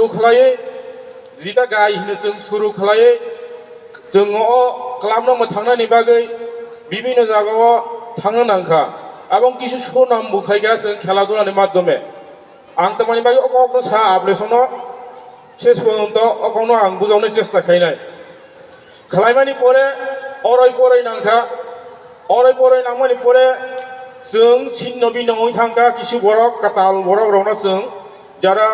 सुरु खालायो जिता गाय होनो जों सुरु खालायो जोङो क्लाबनो थांनायनि बागै বিভিন্ন জায়গায় थांनो नांखा এবং কিছু সুনাম বুখাইগা जों খেলা ধুলাनि মাধ্যমে आं तारमाने बागै अकनो सा आपलेसनो শেষ পর্যন্ত অকনো आं বুঝাवनो চেষ্টা খাইनाय खालायमानि परे अराय पराय नांखा अराय पराय नांमानि परे जों छिन्न बिनङै थांखा কিছু बरक काताल बरक रावना जों যারা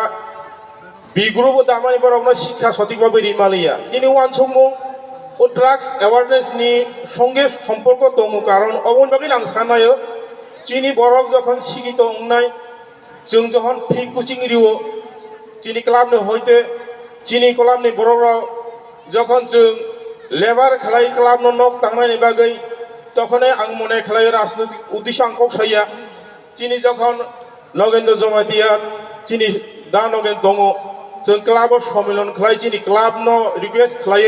বিগ্রুপ দামানি বরকনা শিক্ষা সঠিকভাবে রিমালিয়া যিনি ওয়ানসমুং ও ড্রাগস অ্যাওয়ারনেসনি সঙ্গে সম্পর্ক দङ কারণ অবন বাকি आं सानायो যিনি বরক যখন শিক্ষিত নাই जों যখন ফ্রি কোচিং रिओ যিনি ক্লাবনি হইতে যিনি ক্লাবनि বরকরাव যখন जों लेबार खालाय क्लाबनो नक थांनायनि बागै तखनै आं मने खालाय राजनैतिक उद्देश्य आं कौसाया যিনি যখন नगेन्द्र जमातिया যিনি दा नगेन्द्र दङ जों क्लाब सम्मेलन खालाय যিনি क्लाबनो रिक्वेस्ट खालाय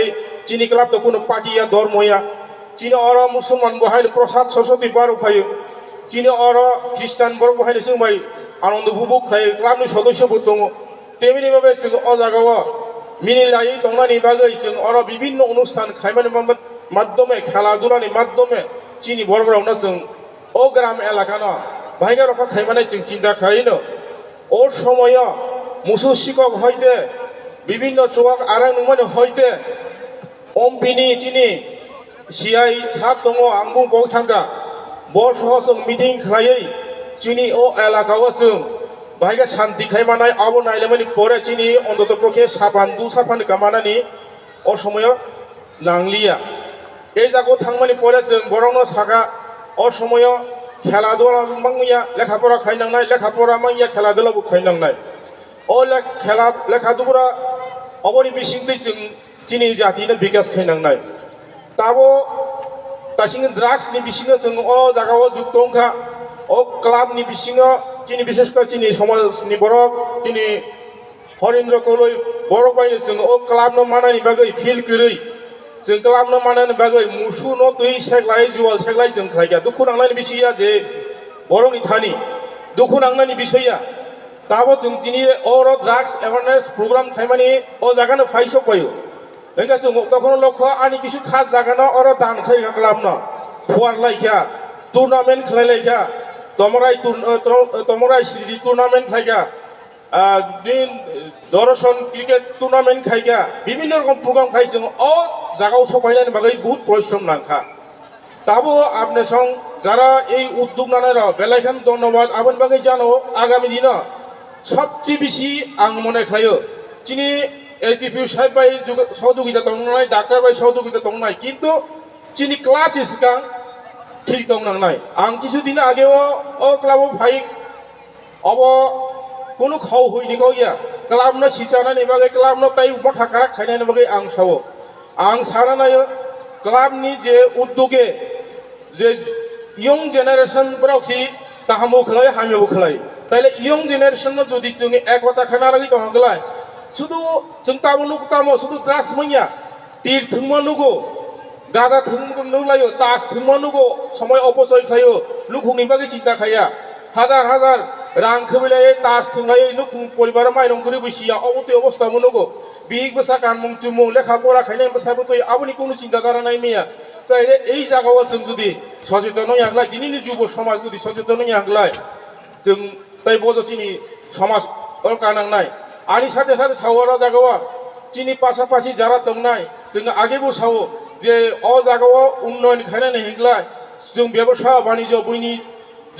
যিনি क्लाब तो कोनो पार्टिया धर्मया যিনি अर मुसलमान बहाय प्रसाद सरस्वती बार उफायो যিনি अर ख्रिस्टान बर बहाय जोंबाय आनंद बुबुक खालाय क्लाबनि सदस्यफोर दङ तेमनि भाबे जों अ जागाव मिनिलायै दंनानि बागै जों अर विभिन्न अनुष्ठान खायमानि माध्यमे खेला दुलानि माध्यमे যিনি बरबरावनो जों अ ग्राम एलाकानो भाइगा रखा खायमाने जों चिन्ता खालायनो अ समय मुसु शिक्षक हयते विभिन्न चौक आरां नुमानि हयते अम्पिनि যিনি सिआई सात दङ आं बुंबाव थांगा बरसह जों मिटिं खालायै যিনি अ एलाकाव जों भाइगा शान्ति खायमानाय आबो नायलेमानि परे যিনি अन्तत पक्षे साफान दु साफान कामानानि अ समय नांलिया ए जागाव थांमानि परे जों बरनो सागा अ समय खेला दुला मांगिया लेखापरा खायनांनाय लेखापरा मांगिया खेला दुलाबो खायनांनाय अ खेला लेखा दुबरा अबनि बिसिंदै जों যিনি जातिनो बिकास खायनांनाय ताबो दासिम ड्राग्सनि बिसिङाव जों अ जागाव जुक्तंखा अ क्लाबनि बिसिङाव যিনি বিশেষकर যিনি समाजनि बरक যিনি हरेन्द्र कौलय बरक बायनो जों अ क्लाबनो मानानि बागै फिल करै जों क्लाबनो मानानि बागै मुसु न दै सेगलाय जुवाल सेगलाय जों खायगा दुखु नांनायनि बिसया जे बरकनि थानि दुखु नांनायनि बिसया ताबो जों दिनै अर ड्राग्स एवारनेस प्रग्राम खायमानि अ जागानो फाइसक बायो ओंका जों तखन लक्ष्य आनि किछु खास जागानो अर दान खायगा क्लाबनो फुवार लायखा टुर्नामेन्ट खालायलायखा तमराय सिरि टुर्नामेन्ट खायगा दिन दर्शन क्रिकेट टुर्नामेन्ट खायगा विभिन्न रकम प्रग्राम खाय जों अ जागाव सफायनायनि बागै बहुत परिश्रम नांखा ताबो आपने सं যারা এই উদ্যোগ নানারা বেলাইখান ধন্যবাদ আপন বাগै জানো আগামী দিন সবচেয়ে বেশি আং মনে খাयो যিনি एसडीपी साहेब बाय सहयोगिता दंनाय डाक्टर बाय सहयोगिता दंनाय किन्तु যিনি क्लास सिगां ठीक दंनांनाय आं किछु दिन आगेव अ क्लाब भाई अब कोनो खाव होइनिखौ या क्लाबनो सिजानायनि बागै क्लाबनो ताइ मथा काराक खायनायनि बागै आं सावो आं साना नायो क्लाबनि जे उद्योगे जे यंग जेनारेशन फोरावसि गाहामो खालाय हामिबो खालाय ताइले यंग जेनारेशन जुदि जों एकता खानारै दंगलाय शुद्ध जों तामो शुद्ध ड्राग्स मैया तीर थुंमा नुगो गाजा थुंगो नुलायो तास थुंमा नुगो समय अपचय खायो लुखुंनि बागै चिन्ता खाया हाजार हाजार रां खोबैलायै तास थुंलायै लुखुं परिबार माइरं करि बैसिया अबते अवस्था मनुगो बिग बसा कानमुं चुमुं लेखा परा खायनाय बसाबो तो आबनि कोनो चिन्ता धारा नाय मिया ताइले এই জায়গাও जों जुदि सचेतन याग्लाय दिनैनि जुब समाज जुदि सचेतन याग्लाय जों ताइ बजसिनि समाज दरकार नांनाय आनि साथे साथे सावरा जागावा যিনি पासापासि जारा दंनाय जों आगेबो सावो जे अ जागावा उन्नयन खायनानै हिग्लाय जों व्यवसाय बाणिज्य बयनि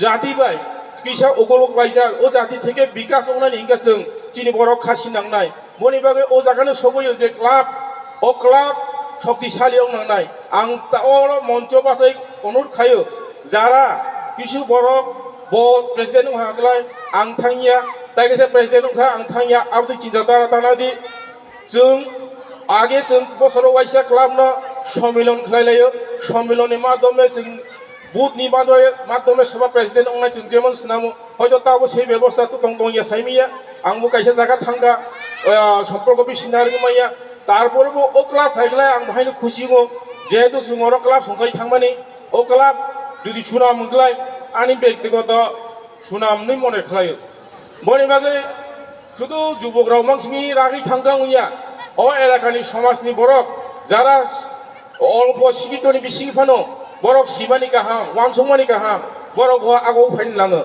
जाति बाय किसा अगलक बायजा ओ जाति থেকে বিকাশ অনানি হিঙ্গা जों যিনি বড় খাসি নাंनाय বনি बागै अ जागानो सबयो जे क्लाब अ क्लाब शक्तिशालियाव नांनाय आं अर मঞ্চ बासै अनुरोध खायो যারা কিছু বড় प्रेसिडेंट हागलाय आं थांगिया ताइगेसे प्रेसिडेंट खा आं थांगिया आबदि चिन्ता दारा दानादि जों आगे जों बसराव वाइसा क्लाबनो सम्मेलन खालायलायो सम्मेलननि माध्यमे जों बुथनि माध्यमे सोरबा प्रेसिडेंट अंनाय जों जेमन सिनामो हयतो ताबो সেই ব্যবস্থা তো दं या साइमिया आंबो कायसे जागा थांगा सम्पर्क बिसिनारि माया तारपरबो अ क्लाब फायगलाय आं बाहायनो खुसि गो जेहेतु जों अर क्लाब संखाय थांमानि अ क्लाब जुदि सुना मोनगलाय आंनि व्यक्तिगत सुनामनि मने खालायो बनि बागै শুধু যুবকরাও মাংসিনি রাগি থাঙ্গাংইয়া ও এলাকানি সমাজনি বরক যারা অল্প শিক্ষিতনি বিসিং ফানো বরক সিমানি গাহাম ওয়ানসংমানি গাহাম বরক আগৌ ফাইন লাङो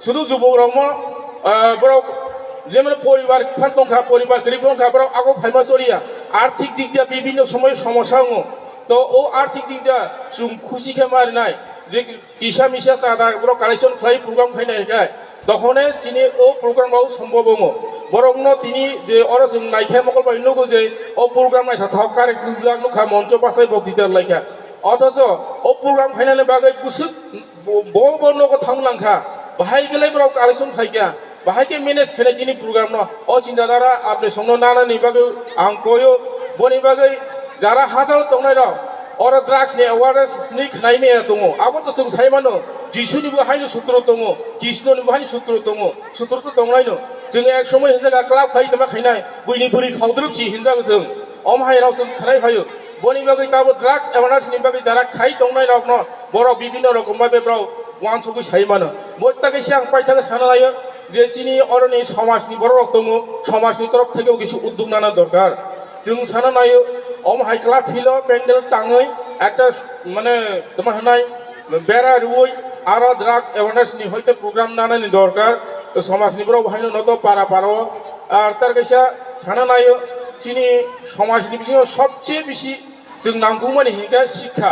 শুধু যুবকরাও বরক যেমন পরিবার ফান দंखा পরিবার গরিব দंखा বরক আগৌ ফাইমা চলিয়া আর্থিক দিক দিয়া বিভিন্ন সময় সমস্যা হঙো তো ও আর্থিক দিক দিয়া जों খুশি খামারনাই যে কিসা মিসা সাদা বরক কালেকশন খাই প্রোগ্রাম খাইনাই গায় তখনে তিনি ও প্রোগ্রামাও সম্ভব হঙো বরং তিনি যে অর जों নাইখা মকল বাই নগো যে ও প্রোগ্রাম নাইথা থাক কারেক্ট জাক নুখা মঞ্চ পাসাই বক্তৃতা লাইখা অথচ ও প্রোগ্রাম খাইনালে বাগै বুসুক বড় নগো थांलांखा बाहाय गेलाय बरक कालेकशन खाइगा बाहाय के मैनेज खाइनाय दिनि प्रोग्राम न ओ चिन्ताधारा आपने संनो नानानि बागै आं कयो बनि बागै जारा हाजार दंनाय र और ड्राग्स नि अवेयरनेस नि खनायनि दङ आबो तो जों सायमानो जिसुनिबो हायनो सूत्र दङ कृष्णनिबो हायनो सूत्र दङ सूत्र तो दंनायनो जों एक समय हिनजागा क्लाब फाइ दमा खाइनाय बुइनि बुरि खावद्रोबसि हिनजागा जों अम हायराव जों खनाय फायो बनि बागै ताबो ड्राग्स अवेयरनेस नि बागै जारा खाइ दंनाय रक न बर बिभिन्न रकम बाबे ब्राव वान सगै सायमानो बयतागै सिगां पाइथागै साना लायो যে চিনি অরনি সমাজনি বড় দङ সমাজनि तरफ থেকেও কিছু উদ্যোগ নানা দরকার जों साना नायो अम हाइक्ला फिल पेन्डेल टाङै একটা মানে তোমা হনাই বেড়া রুই আর ড্রাগস অ্যাওয়ারনেস নি হইতে প্রোগ্রাম নানানি দরকার তো সমাজনি বড় ভাইনো নত পারা পারো আর তার কাইসা সানা নাयो চিনি সমাজনি বিষয় সবচেয়ে বেশি जों नांगौमानि हिगा शिक्षा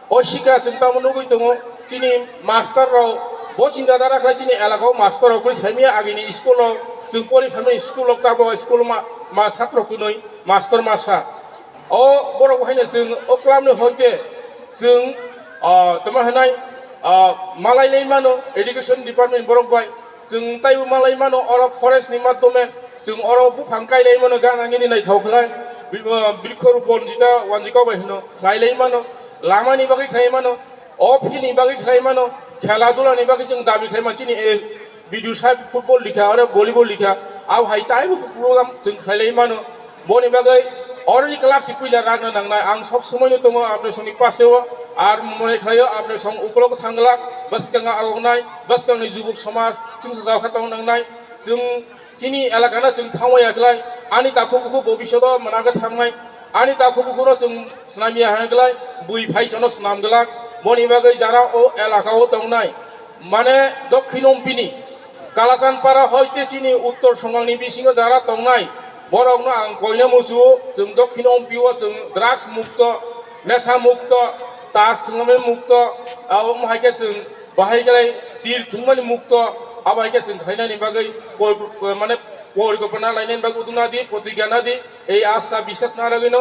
ओ शिक्षा जों तामनो गय दङ चिनि मास्टार राव बो चिन्ताधारा खालाय चिनि एलाकाव मास्टार राव साइमिया आगिनि स्कुलाव जों परिफामि स्कुलाव ताबो स्कुल मा छात्र कुनै मास्टर मासा ओ बर' बाहायनो जों ओ क्लाबनि हयते जों तमा होनाय मालायनाय मानो एडुकेशन डिपार्टमेन्ट बरक बाय जों ताइबो मालाय मानो अर फरेस्टनि माध्यमे जों अर बुफां गायनाय मानो गाङाङिनि नायथाव खलाय बृक्षरोपण जिता वानजिकाव बाय होनो गायलाय मानो लामानि बागै खाय मानो अ फिल्डनि बागै खाय मानो खेला दुलानि बागै जों दाबि खाय मानसिनि भिडिअ साइड फुटबल लिखा आरो भलिबल लिखा आव हाय ताइबो प्रग्राम जों खायलाय मानो बनि बागै अलरेडी क्लाब सिपिला रागनो नांनाय आं सब समयनो दङ आपने संनि पासेव आर मने खायो आपने सं उपलक थांगला बसगाङा आगनाय बसगांनि जुबक समाज जों जावखा दङ नांनाय जों चिनि एलाकाना जों थांवायाखलाय आनि दाखुबुखौ भबिष्यत मनागा थांनाय आनि दाखुबुखौ जों स्नामिया हागलाय बुइ फाइसनो स्नामगला बनि बागै जारा ओ एलाकाव दंनाय माने दक्षिणम्पिनि कालासानपारा हयते चिनि उत्तर संगांनि बिसिङाव जारा दंनाय बरकनो आं कयनो मुसु जों दक्षिणम्पियाव जों ड्राग्स मुक्त नेशा मुक्त तास थुंगामे मुक्त आव माहायके जों बाहायगलाय तीर थुंगामे मुक्त आबायके जों खायनानि बागै माने परिकल्पना लायनायनि बागै उदुना दि प्रतिज्ञाना दि এই আশা বিশ্বাস না রাখিনো